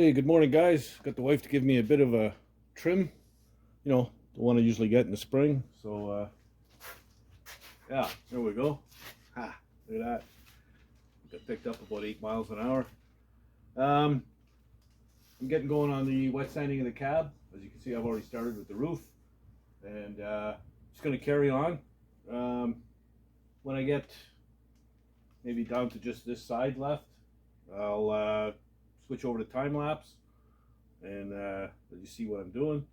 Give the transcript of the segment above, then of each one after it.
Hey, good morning, guys. Got the wife to give me a bit of a trim, the one I usually get in the spring. So, yeah, there we go. Ha, look at that. Got picked up about 8 miles an hour. Um, I'm getting going on the wet sanding of the cab. As you can see, I've already started with the roof, and just going to carry on. When I get maybe down to just this side left, I'll switch over to time lapse and let you see what I'm doing.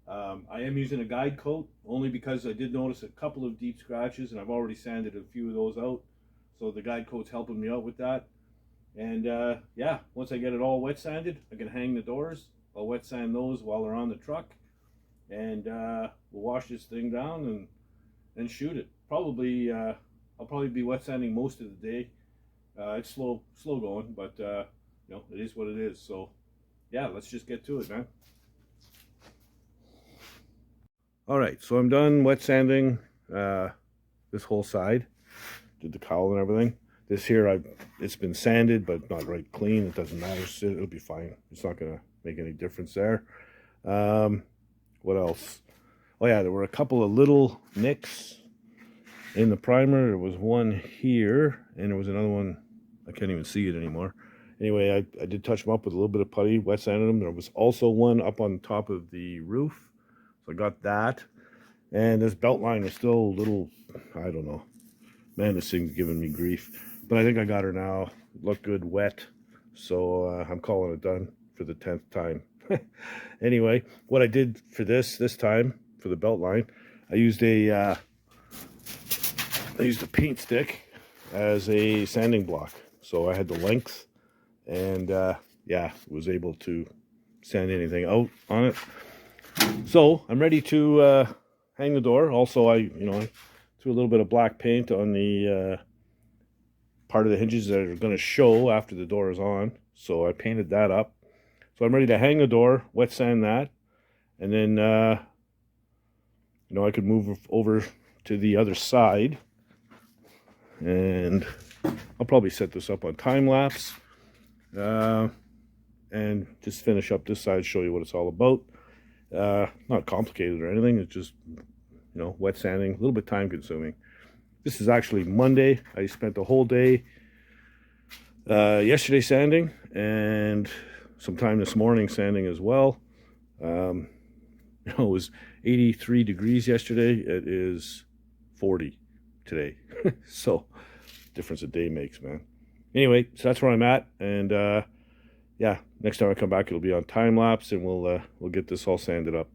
I am using a guide coat only because I did notice a couple of deep scratches, and I've already sanded a few of those out. So the guide coat's helping me out with that. And yeah, once I get it all wet sanded, I can hang the doors. I'll wet sand those while they're on the truck, and we'll wash this thing down and shoot it. Probably I'll probably be wet sanding most of the day. It's slow going, but it is what it is. So yeah, let's just get to it, man. All right, so I'm done wet sanding this whole side. Did the cowl and everything. This here, it's been sanded, but not right clean. It doesn't matter. It'll be fine. It's not gonna make any difference there. What else? Oh yeah, there were a couple of little nicks in the primer. There was one here, and there was another one. I can't even see it anymore. Anyway, I did touch them up with a little bit of putty, wet sanded them. There was also one up on top of the roof. So I got that. And this belt line is still a little, I don't know. Man, this thing's giving me grief. But I think I got her now. Looked good wet. So I'm calling it done for the 10th time. Anyway, what I did for this time, for the belt line, I used a paint stick as a sanding block. So I had the length, and yeah, was able to sand anything out on it. So I'm ready to hang the door. Also, I threw a little bit of black paint on the part of the hinges that are going to show after the door is on. So I painted that up. So I'm ready to hang the door, wet sand that, and then I could move over to the other side, and I'll probably set this up on time lapse and just finish up this side, show you what it's all about. Not complicated or anything. It's just wet sanding, a little bit time consuming. This is actually Monday. I spent the whole day yesterday sanding, and some time this morning sanding as well. It was 83 degrees yesterday. It is 40 today. So difference a day makes, man. Anyway, so that's where I'm at, and yeah, next time I come back, it'll be on time lapse, and we'll get this all sanded up.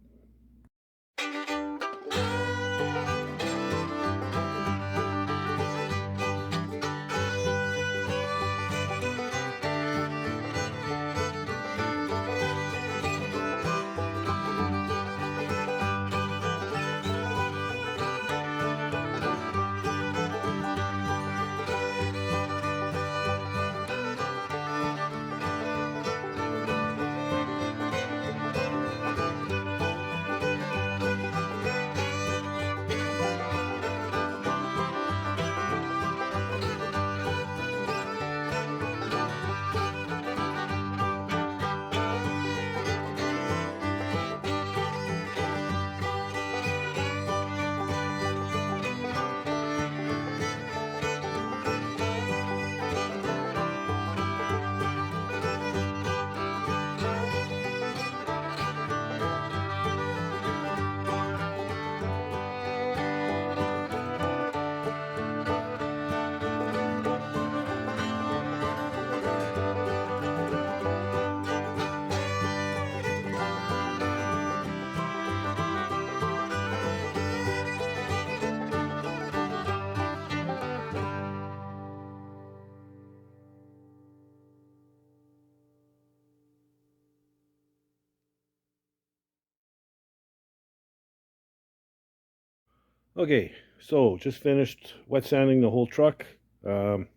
Okay, so just finished wet sanding the whole truck. There's,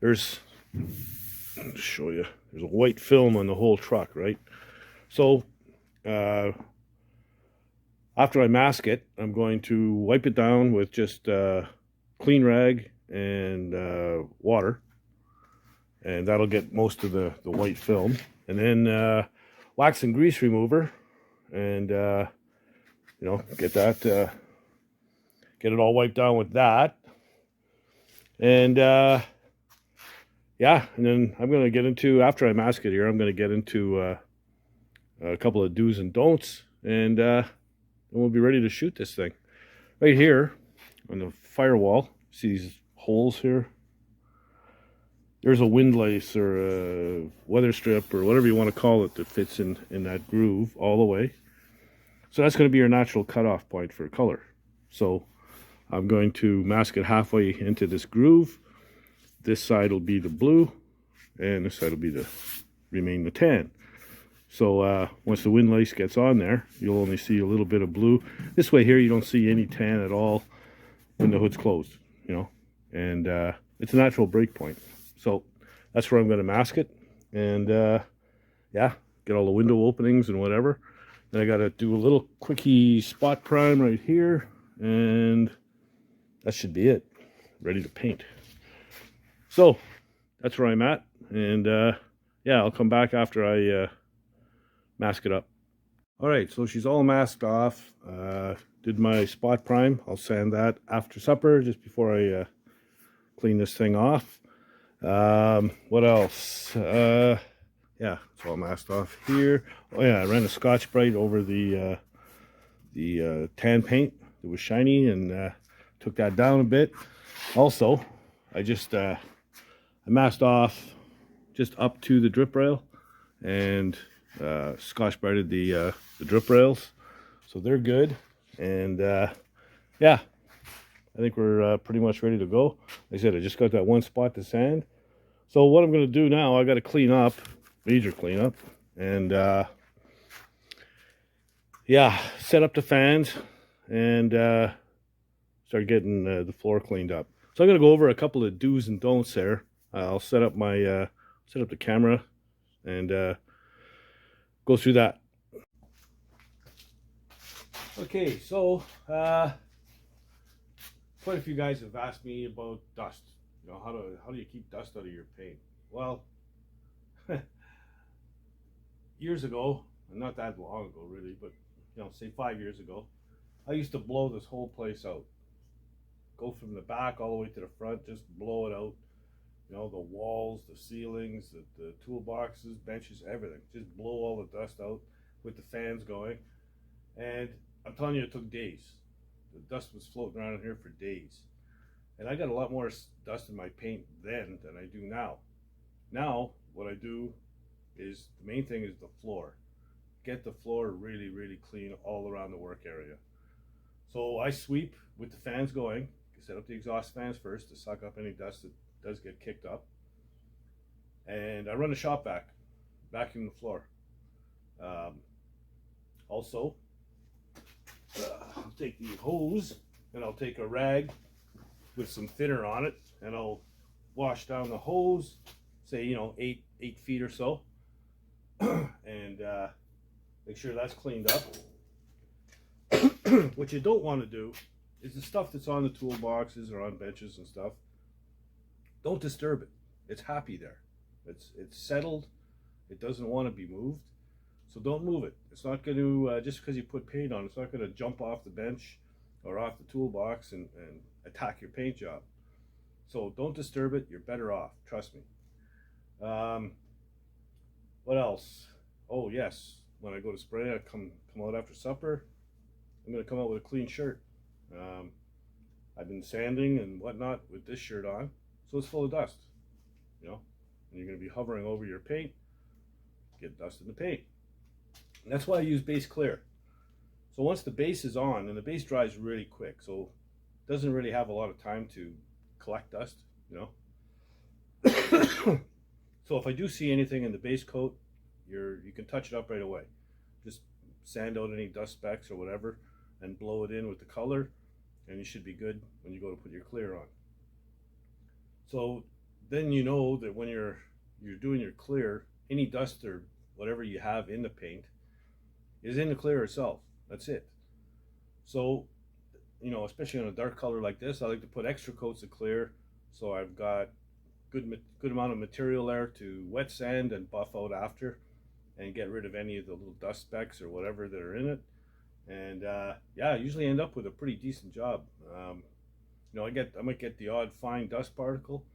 I'll just show you, there's a white film on the whole truck, right? So after I mask it, I'm going to wipe it down with just clean rag and water, and that'll get most of the white film. And then wax and grease remover, and you know, get that, get it all wiped down with that. And yeah, and then I'm gonna get into, after I mask it here, I'm gonna get into a couple of do's and don'ts, and we'll be ready to shoot this thing. Right here on the firewall, see these holes here? There's a windlace or a weather strip or whatever you want to call it that fits in that groove all the way. So that's going to be your natural cutoff point for color. So I'm going to mask it halfway into this groove. This side will be the blue, and this side will be remain the tan. So once the windlace gets on there, you'll only see a little bit of blue. This way here, you don't see any tan at all when the hood's closed, you know. And it's a natural break point. So that's where I'm going to mask it. And yeah, get all the window openings and whatever. Then I got to do a little quickie spot prime right here. And that should be it. Ready to paint. So that's where I'm at. And yeah, I'll come back after I mask it up. All right, so she's all masked off. Did my spot prime. I'll sand that after supper, just before I clean this thing off. What else? Yeah, it's all masked off here. Oh yeah, I ran a Scotch-Brite over the tan paint. It was shiny, and took that down a bit. Also, I just I masked off just up to the drip rail, and Scotch-Brited the drip rails, so they're good. And yeah, I think we're pretty much ready to go. Like I said, I just got that one spot to sand. So what I'm going to do now, I got to clean up, major cleanup, and yeah, set up the fans and start getting the floor cleaned up. So I'm going to go over a couple of do's and don'ts there. I'll set up my set up the camera and go through that. Okay, so quite a few guys have asked me about dust. You know, how do you keep dust out of your paint? Well, years ago, not that long ago really, but you know, say 5 years ago, I used to blow this whole place out. Go from the back all the way to the front, just blow it out. You know, the walls, the ceilings, the toolboxes, benches, everything. Just blow all the dust out with the fans going. And I'm telling you, it took days. The dust was floating around in here for days. And I got a lot more dust in my paint then than I do now. Now, what I do is, the main thing is the floor. Get the floor really, really clean all around the work area. So I sweep with the fans going. Set up the exhaust fans first to suck up any dust that does get kicked up. And I run the shop vacuum the floor. Also, I'll take the hose and I'll take a rag with some thinner on it, and I'll wash down the hose, say, you know, 8 feet or so, and make sure that's cleaned up. What you don't want to do is the stuff that's on the toolboxes or on benches and stuff. Don't disturb it. It's happy there. It's settled. It doesn't want to be moved. So don't move it. It's not going to, just because you put paint on, it's not going to jump off the bench or off the toolbox and attack your paint job. So don't disturb it. You're better off. Trust me. What else? Oh yes, when I go to spray, I come out after supper. I'm going to come out with a clean shirt. I've been sanding and whatnot with this shirt on, so it's full of dust, you know, and you're going to be hovering over your paint, get dust in the paint. And that's why I use base clear. So once the base is on, and the base dries really quick, so it doesn't really have a lot of time to collect dust, you know. So if I do see anything in the base coat, you can touch it up right away. Just sand out any dust specks or whatever and blow it in with the color, and you should be good when you go to put your clear on. So then you know that when you're doing your clear, any dust or whatever you have in the paint is in the clear itself. That's it. So, you know, especially on a dark color like this, I like to put extra coats of clear. So I've got good amount of material there to wet sand and buff out after, and get rid of any of the little dust specks or whatever that are in it. And yeah, I usually end up with a pretty decent job. You know, I might get the odd fine dust particle,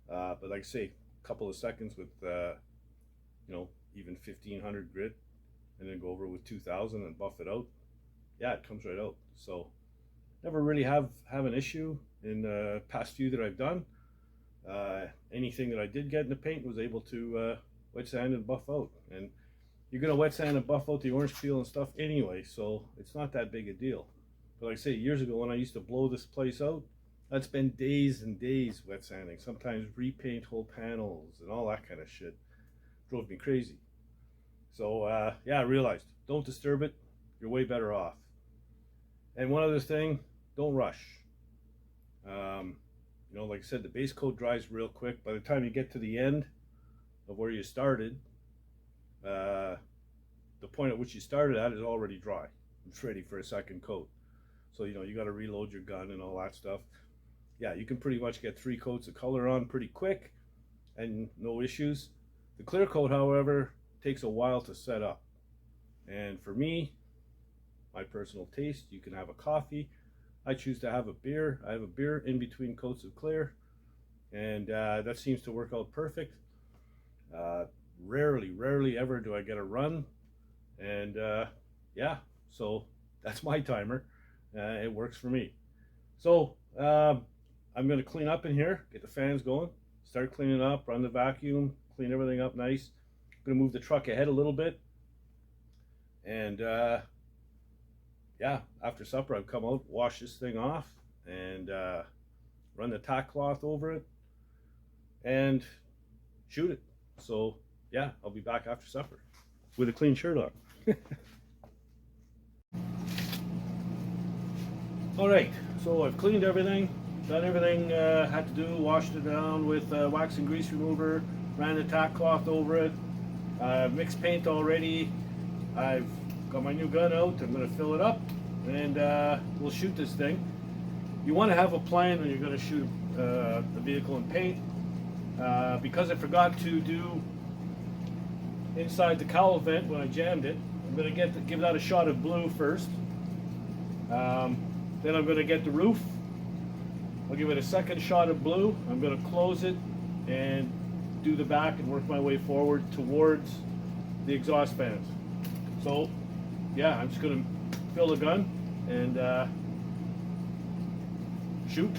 but like I say, a couple of seconds with you know, even 1500 grit, and then go over with 2000 and buff it out. Yeah, it comes right out. So never really have an issue in the past few that I've done. Anything that I did get in the paint was able to wet sand and buff out. And you're gonna wet sand and buff out the orange peel and stuff anyway, so it's not that big a deal. But like I say, years ago when I used to blow this place out, I'd spend days and days wet sanding, sometimes repaint whole panels and all that kind of shit. Drove me crazy. So yeah, I realized, don't disturb it, you're way better off. And one other thing, don't rush. You know, like I said, the base coat dries real quick. By the time you get to the end of where you started, the point at which you started at is already dry. It's ready for a second coat. So, you know, you got to reload your gun and all that stuff. Yeah, you can pretty much get 3 coats of color on pretty quick and no issues. The clear coat, however, takes a while to set up. And for me, my personal taste, you can have a coffee. I choose to have a beer. I have a beer in between coats of clear, and that seems to work out perfect. Rarely ever do I get a run, and yeah, so that's my timer. It works for me. So I'm going to clean up in here, get the fans going, start cleaning up, run the vacuum, clean everything up nice. I'm going to move the truck ahead a little bit, and yeah, after supper I'll come out, wash this thing off, and run the tack cloth over it, and shoot it. So yeah, I'll be back after supper with a clean shirt on. All right, so I've cleaned everything, done everything had to do, washed it down with wax and grease remover, ran the tack cloth over it, mixed paint already. I've got my new gun out. I'm going to fill it up, and we'll shoot this thing. You want to have a plan when you're going to shoot the vehicle in paint. Because I forgot to do inside the cowl vent when I jammed it, I'm going to give that a shot of blue first. Then I'm going to get the roof. I'll give it a second shot of blue. I'm going to close it and do the back and work my way forward towards the exhaust fans. So yeah, I'm just going to fill the gun and shoot.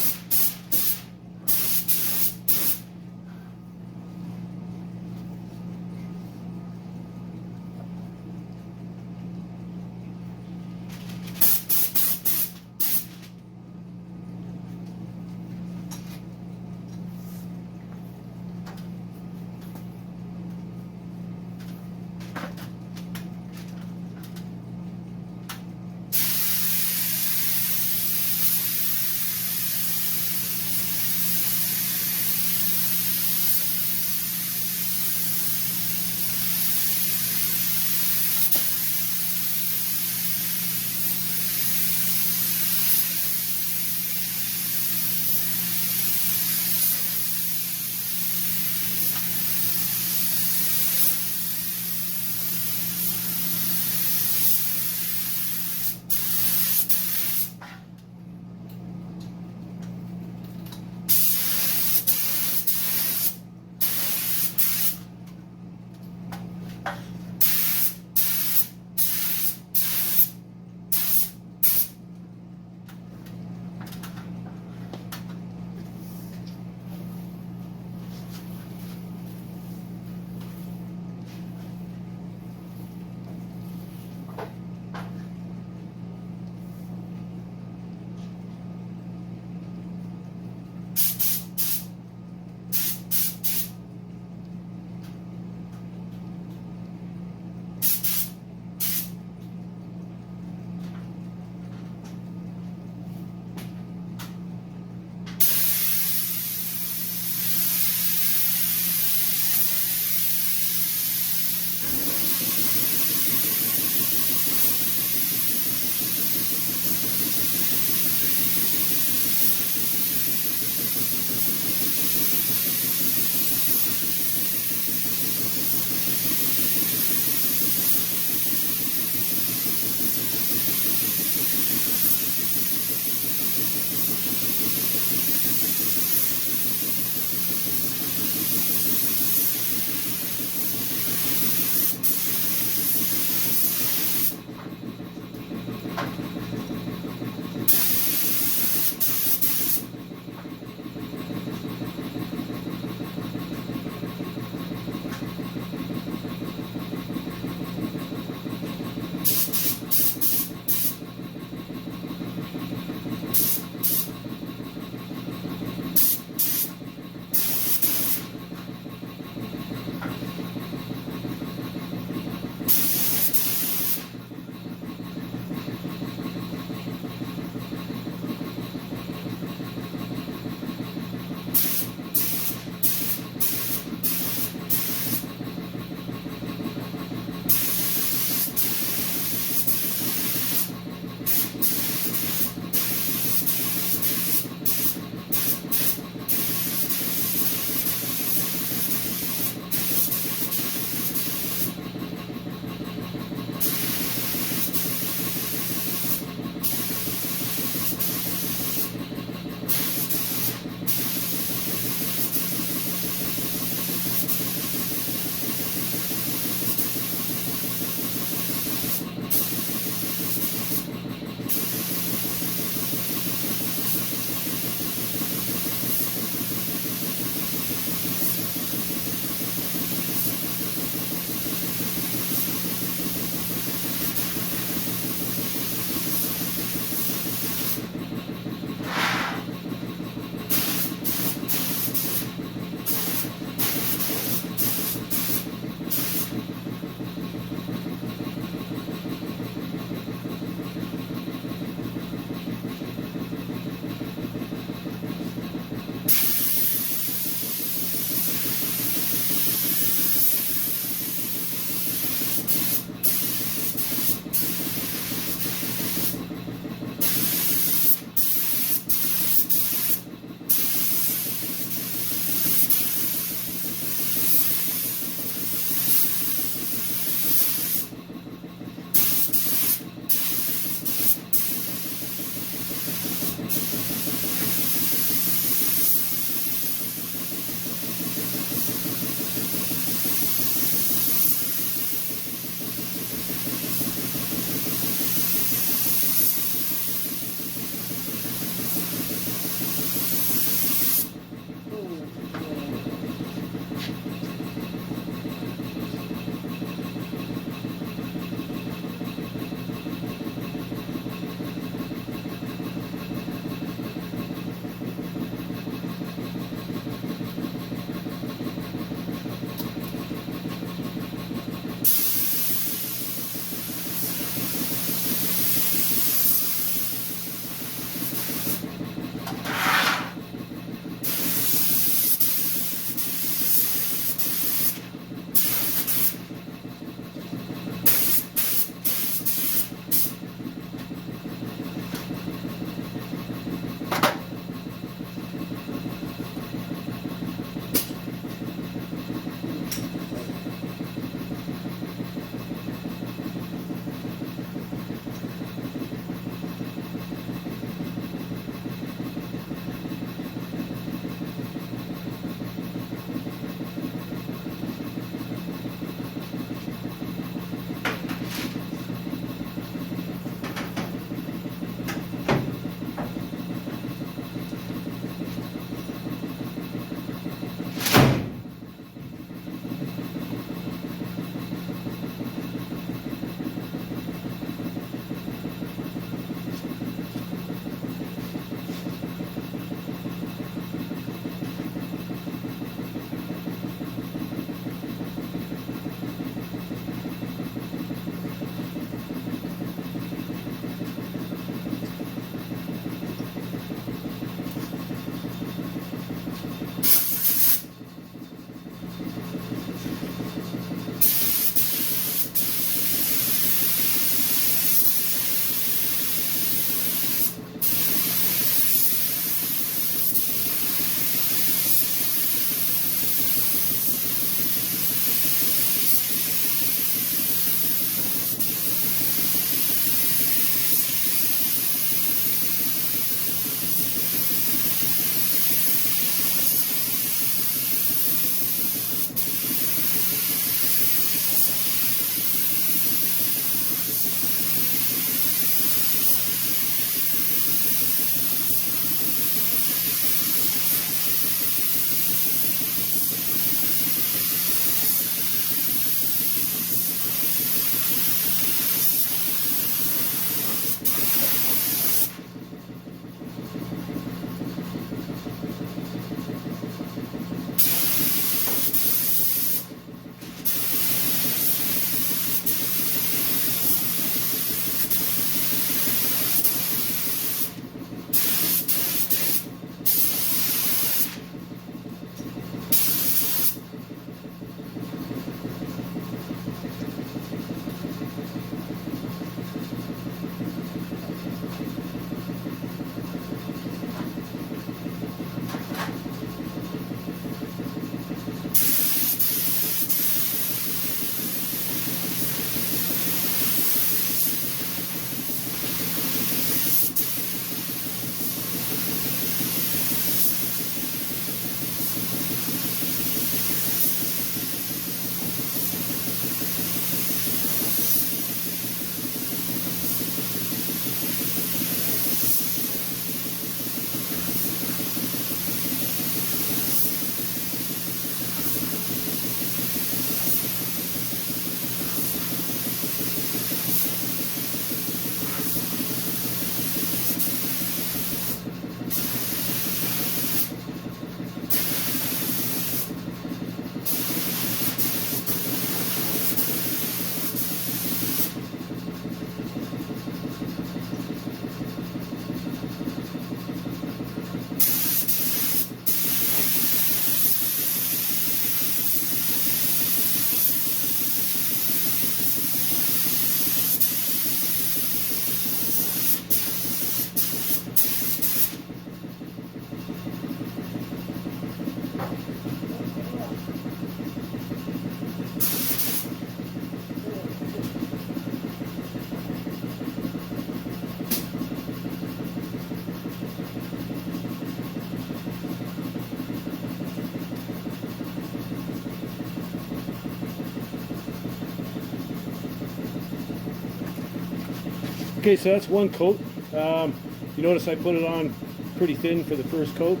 Okay, so that's one coat. You notice I put it on pretty thin for the first coat,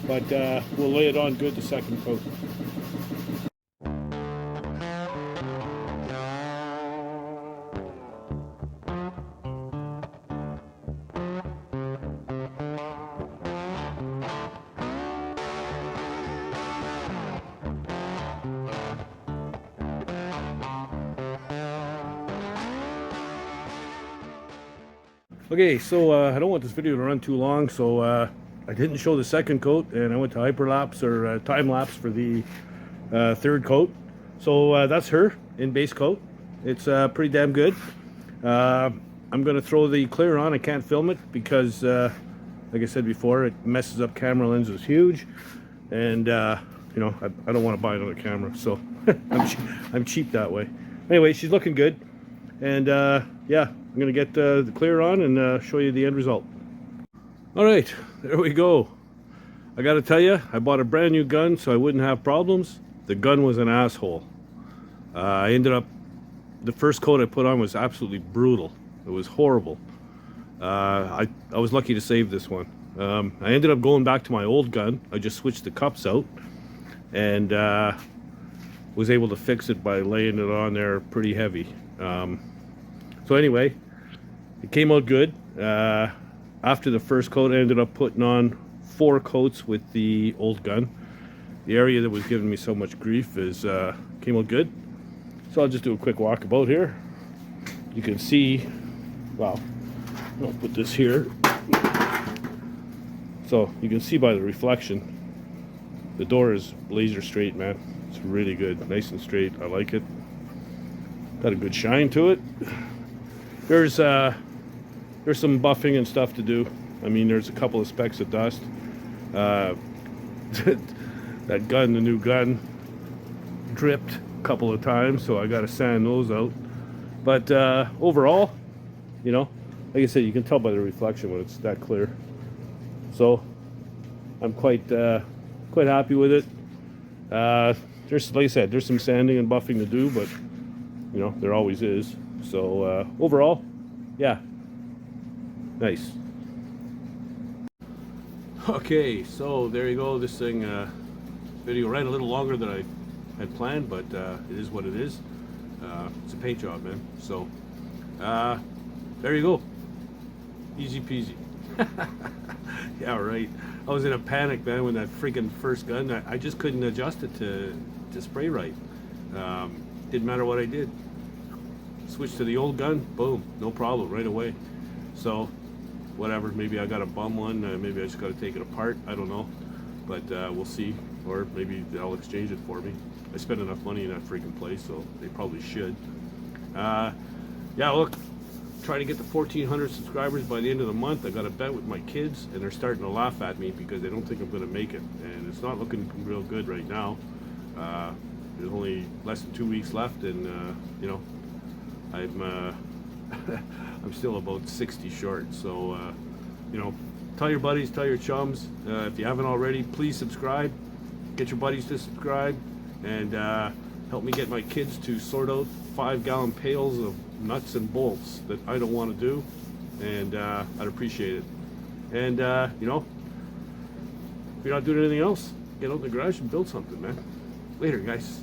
but we'll lay it on good the second coat. Okay, so I don't want this video to run too long, so I didn't show the second coat, and I went to hyperlapse or time lapse for the third coat. So that's her in base coat. It's pretty damn good. I'm going to throw the clear on. I can't film it because, like I said before, it messes up camera lenses huge, and you know, I don't want to buy another camera, so I'm cheap that way. Anyway, she's looking good, and yeah, I'm gonna get the clear on and show you the end result. All right, there we go. I gotta tell you, I bought a brand new gun so I wouldn't have problems. The gun was an asshole. I ended up, the first coat I put on was absolutely brutal. It was horrible. I was lucky to save this one. I ended up going back to my old gun. I just switched the cups out and was able to fix it by laying it on there pretty heavy. So anyway, it came out good. After the first coat, I ended up putting on 4 coats with the old gun. The area that was giving me so much grief came out good. So I'll just do a quick walkabout here. You can see, wow, I'll put this here. So you can see by the reflection, the door is laser straight, man. It's really good, nice and straight. I like it. Got a good shine to it. There's some buffing and stuff to do. I mean, there's a couple of specks of dust. That gun, the new gun, dripped a couple of times, so I got to sand those out. But overall, you know, like I said, you can tell by the reflection when it's that clear. So I'm quite happy with it. There's, like I said, there's some sanding and buffing to do, but you know, there always is. So overall, yeah, nice. Okay, so there you go. This thing video ran a little longer than I had planned, but it is what it is. It's a paint job, man. So there you go. Easy peasy. Yeah, right. I was in a panic, man, when that freaking first gun, I just couldn't adjust it to spray right. Didn't matter what I did. Switched to the old gun, boom, no problem, right away. So, whatever, maybe I got a bum one, maybe I just got to take it apart, I don't know. But we'll see, or maybe they'll exchange it for me. I spent enough money in that freaking place, so they probably should. Yeah, look, trying to get to 1,400 subscribers by the end of the month. I got a bet with my kids, and they're starting to laugh at me because they don't think I'm going to make it. And it's not looking real good right now. There's only less than 2 weeks left, and you know, I'm still about 60 short. So you know, tell your buddies, tell your chums. If you haven't already, please subscribe. Get your buddies to subscribe, and help me get my kids to sort out 5-gallon pails of nuts and bolts that I don't want to do, and I'd appreciate it. And you know, if you're not doing anything else, get out in the garage and build something, man. Later, guys.